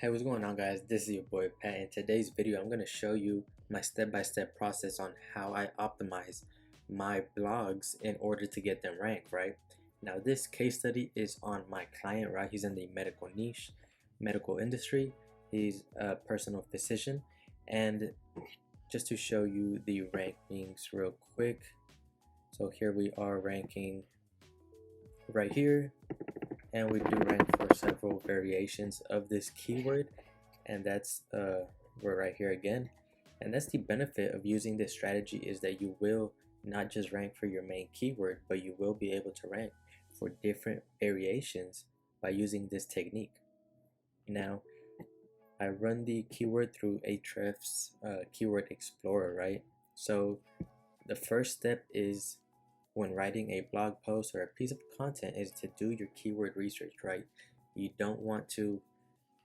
Hey, what's going on, guys? This is your boy Pat. In today's video, I'm going to show you my step-by-step process on how I optimize my blogs in order to get them ranked, right? Now, this case study is on my client, right? He's in the medical niche, medical industry. He's a personal physician. And just to show you the rankings real quick. So here we are ranking right here, and we do rank for several variations of this keyword, and that's we're right here again. And that's the benefit of using this strategy, is that you will not just rank for your main keyword, but you will be able to rank for different variations by using this technique. Now, I run the keyword through Ahrefs Keyword Explorer, right? So the first step is, when writing a blog post or a piece of content, is to do your keyword research, right? You don't want to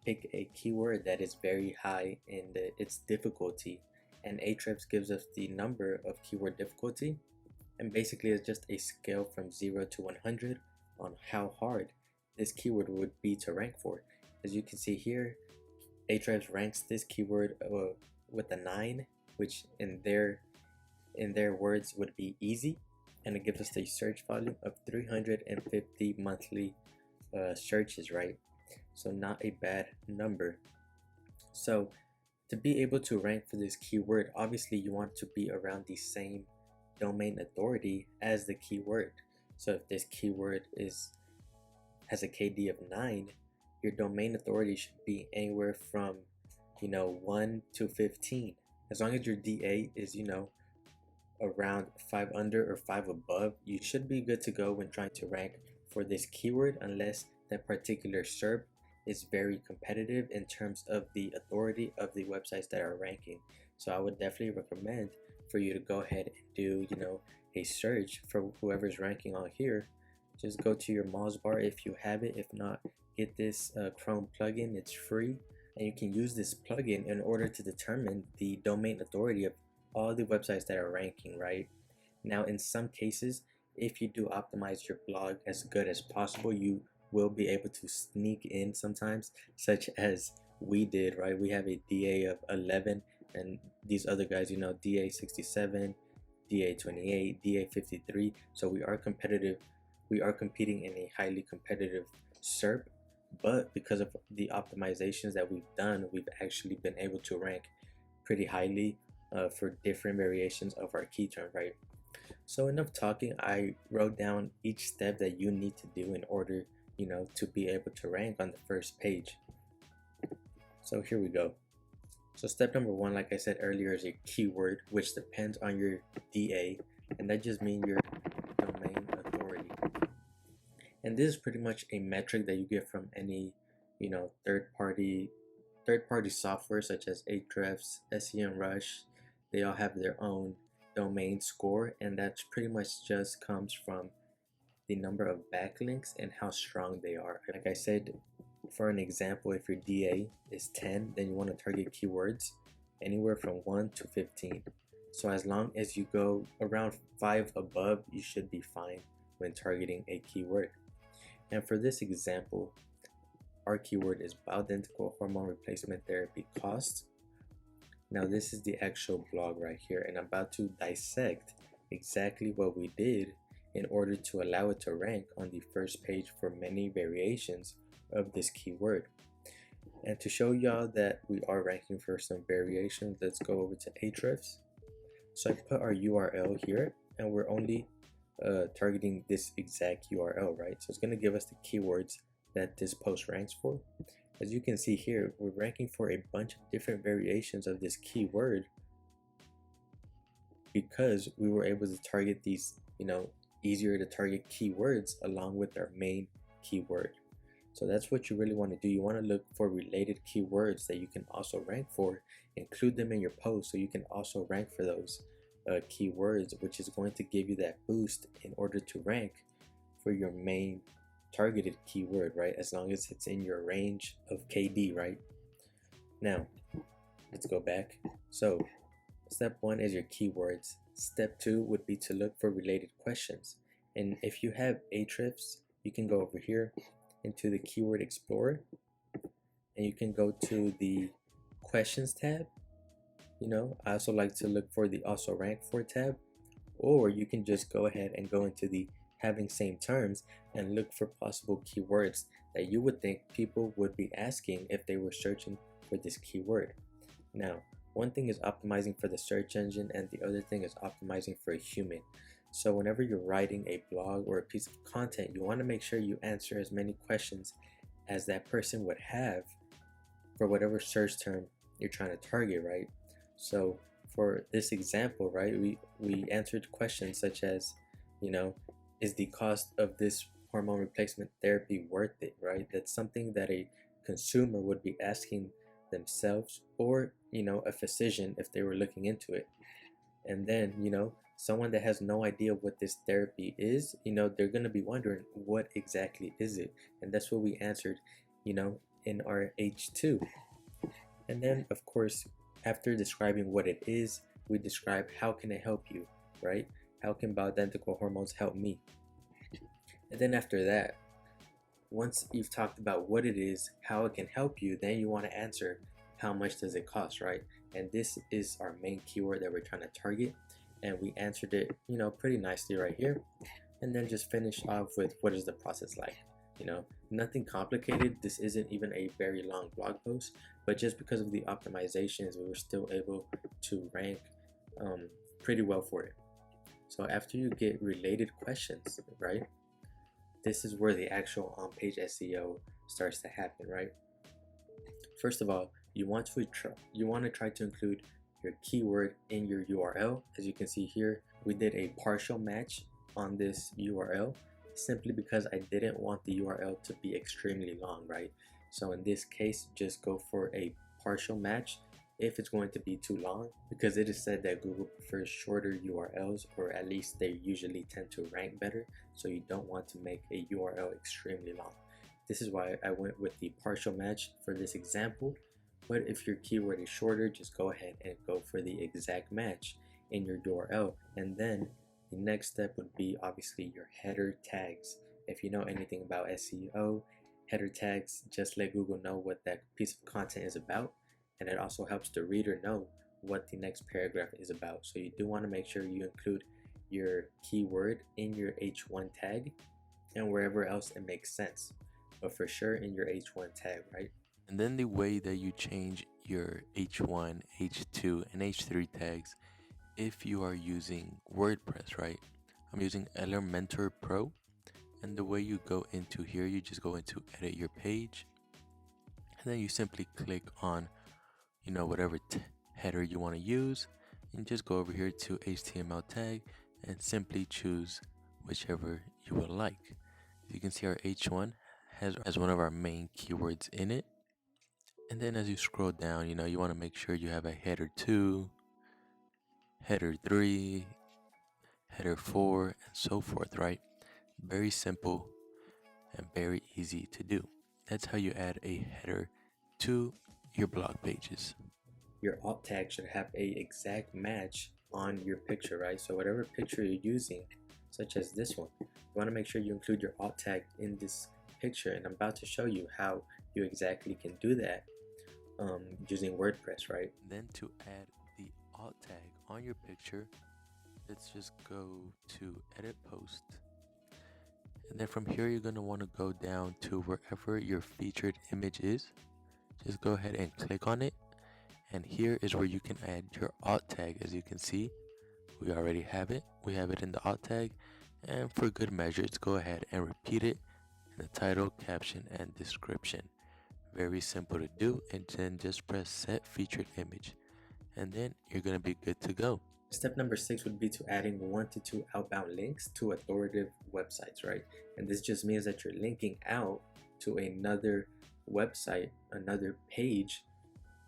pick a keyword that is very high in its difficulty, and Ahrefs gives us the number of keyword difficulty, and basically it's just a scale from 0 to 100 on how hard this keyword would be to rank for. As you can see here, Ahrefs ranks this keyword with a 9, which in their words would be easy, and it gives us a search volume of 350 monthly searches, right? So not a bad number. So to be able to rank for this keyword, obviously you want to be around the same domain authority as the keyword. So if this keyword has a KD of 9, your domain authority should be anywhere from 1 to 15. As long as your DA is around 5 under or 5 above, you should be good to go when trying to rank for this keyword, unless that particular SERP is very competitive in terms of the authority of the websites that are ranking. So I would definitely recommend for you to go ahead and do a search for whoever's ranking on here. Just go to your Moz bar if you have it. If not, get this Chrome plugin. It's free, and you can use this plugin in order to determine the domain authority of all the websites that are ranking, right? Now, in some cases, if you do optimize your blog as good as possible, you will be able to sneak in sometimes, such as we did, right? We have a DA of 11, and these other guys, DA 67, DA 28, DA 53. So we are competitive. We are competing in a highly competitive SERP, but because of the optimizations that we've done, we've actually been able to rank pretty highly for different variations of our key term, right? So enough talking. I wrote down each step that you need to do in order to be able to rank on the first page. So here we go. So step number 1, like I said earlier, is a keyword, which depends on your DA, and that just means your domain authority. And this is pretty much a metric that you get from any third-party software such as Ahrefs, SEMrush. They all have their own domain score, and that's pretty much just comes from the number of backlinks and how strong they are. Like I said, for an example, if your DA is 10, then you want to target keywords anywhere from 1 to 15. So as long as you go around 5 above, you should be fine when targeting a keyword. And for this example, our keyword is bioidentical hormone replacement therapy cost. Now this is the actual blog right here, and I'm about to dissect exactly what we did in order to allow it to rank on the first page for many variations of this keyword. And to show y'all that we are ranking for some variations, let's go over to Ahrefs. So I put our URL here, and we're only targeting this exact URL, right? So it's going to give us the keywords that this post ranks for. As you can see here, we're ranking for a bunch of different variations of this keyword because we were able to target these easier to target keywords along with our main keyword. So that's what you really want to do. You want to look for related keywords that you can also rank for, include them in your post so you can also rank for those keywords, which is going to give you that boost in order to rank for your main targeted keyword, right? As long as it's in your range of KD, right? Now, let's go back. So step 1 is your keywords. Step 2 would be to look for related questions. And if you have Ahrefs, you can go over here into the Keyword Explorer, and you can go to the questions tab. I also like to look for the also rank for tab, or you can just go ahead and go into the having same terms and look for possible keywords that you would think people would be asking if they were searching for this keyword. Now, one thing is optimizing for the search engine, and the other thing is optimizing for a human. So whenever you're writing a blog or a piece of content, you want to make sure you answer as many questions as that person would have for whatever search term you're trying to target, right? So for this example, right, we answered questions such as, is the cost of this hormone replacement therapy worth it, right? That's something that a consumer would be asking themselves, or a physician if they were looking into it. And then someone that has no idea what this therapy is, they're going to be wondering what exactly is it. And that's what we answered in our H2. And then of course, after describing what it is, we describe how can it help you, right? How can bioidentical hormones help me? And then after that, once you've talked about what it is, how it can help you, then you want to answer how much does it cost, right? And this is our main keyword that we're trying to target, and we answered it pretty nicely right here. And then just finish off with what is the process like. Nothing complicated. This isn't even a very long blog post, but just because of the optimizations, we were still able to rank pretty well for it. So after you get related questions, right, this is where the actual on-page SEO starts to happen, right? First of all, you want to try to include your keyword in your URL. As you can see here, we did a partial match on this URL simply because I didn't want the URL to be extremely long, right? So in this case, just go for a partial match if it's going to be too long, because it is said that Google prefers shorter URLs, or at least they usually tend to rank better. So you don't want to make a URL extremely long. This is why I went with the partial match for this example. But if your keyword is shorter, just go ahead and go for the exact match in your URL. And then the next step would be obviously your header tags. If you know anything about SEO, header tags just let Google know what that piece of content is about, and it also helps the reader know what the next paragraph is about. So you do want to make sure you include your keyword in your H1 tag and wherever else it makes sense, but for sure in your H1 tag, right? And then the way that you change your H1, H2, and H3 tags if you are using WordPress, right? I'm using Elementor Pro, and the way you go into here, you just go into edit your page, and then you simply click on whatever header you want to use, and just go over here to HTML tag and simply choose whichever you would like. You can see our H1 has one of our main keywords in it. And then as you scroll down, you want to make sure you have a header 2, header 3, header 4, and so forth, right? Very simple and very easy to do. That's how you add a header to your blog pages. Your alt tag should have a exact match on your picture, right? So whatever picture you're using, such as this one, you want to make sure you include your alt tag in this picture, and I'm about to show you how you exactly can do that using WordPress, right? Then to add the alt tag on your picture, let's just go to edit post. And then from here, you're going to want to go down to wherever your featured image is. Just go ahead and click on it. And here is where you can add your alt tag. As you can see, we already have it. We have it in the alt tag. And for good measure, let's go ahead and repeat it in the title, caption, and description. Very simple to do, and then just press set featured image, and then you're gonna be good to go. Step number 6 would be to adding 1 to 2 outbound links to authoritative websites, right? And this just means that you're linking out to another website, another page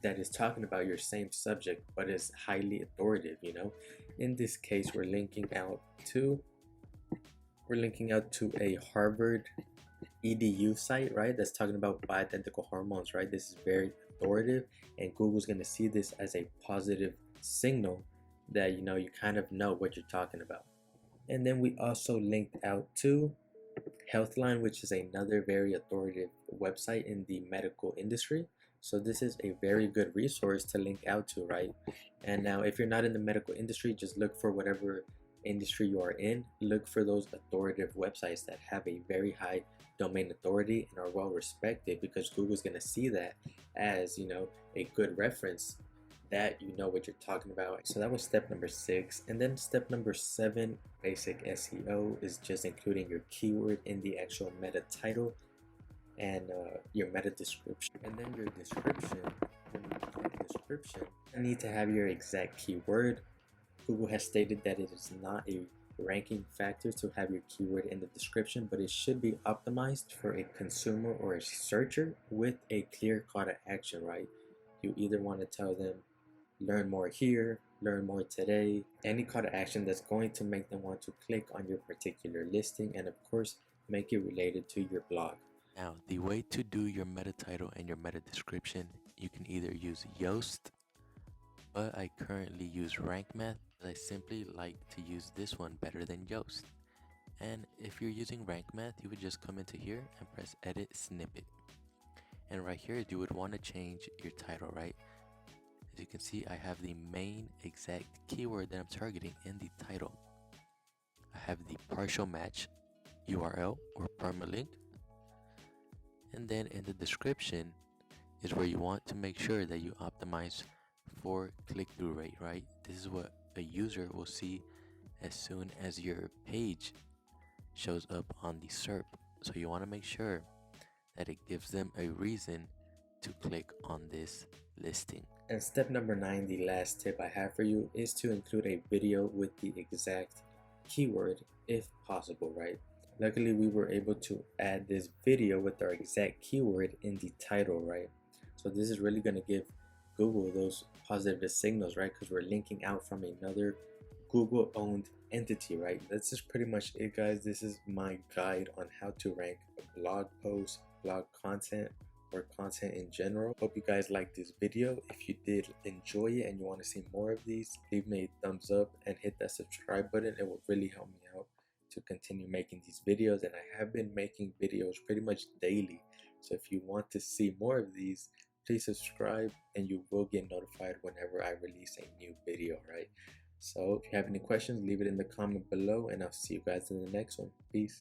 that is talking about your same subject but is highly authoritative. In this case, we're linking out to a Harvard edu site, right, that's talking about bioidentical hormones, right? This is very authoritative, and Google's going to see this as a positive signal that you kind of know what you're talking about. And then we also linked out to Healthline, which is another very authoritative website in the medical industry. So this is a very good resource to link out to, right? And now if you're not in the medical industry, just look for whatever industry you are in. Look for those authoritative websites that have a very high domain authority and are well respected, because Google's going to see that as, a good reference, that you know what you're talking about. So that was step number 6. And then step number 7, basic SEO, is just including your keyword in the actual meta title and your meta description. And then your description, you need to have your exact keyword. Google has stated that it is not a ranking factor to have your keyword in the description, but it should be optimized for a consumer or a searcher with a clear call to action, right? You either want to tell them, learn more here, learn more today, any call to action that's going to make them want to click on your particular listing, and of course, make it related to your blog. Now, the way to do your meta title and your meta description, you can either use Yoast, but I currently use Rank Math. I simply like to use this one better than Yoast. And if you're using Rank Math, you would just come into here and press Edit Snippet. And right here, you would want to change your title, right? As you can see, I have the main exact keyword that I'm targeting in the title. I have the partial match URL or permalink. And then in the description is where you want to make sure that you optimize for click-through rate, right? This is what a user will see as soon as your page shows up on the SERP. So you want to make sure that it gives them a reason to click on this listing. And step number 9, the last tip I have for you, is to include a video with the exact keyword if possible, right? Luckily, we were able to add this video with our exact keyword in the title, right? So this is really going to give Google those positive signals, right? Because we're linking out from another Google owned entity, right? That's just pretty much it, guys. This is my guide on how to rank blog posts, blog content, or content in general. Hope you guys liked this video. If you did enjoy it and you want to see more of these, leave me a thumbs up and hit that subscribe button. It will really help me out to continue making these videos, and I have been making videos pretty much daily. So if you want to see more of these, please subscribe and you will get notified whenever I release a new video, right? So if you have any questions, leave it in the comment below, and I'll see you guys in the next one. Peace.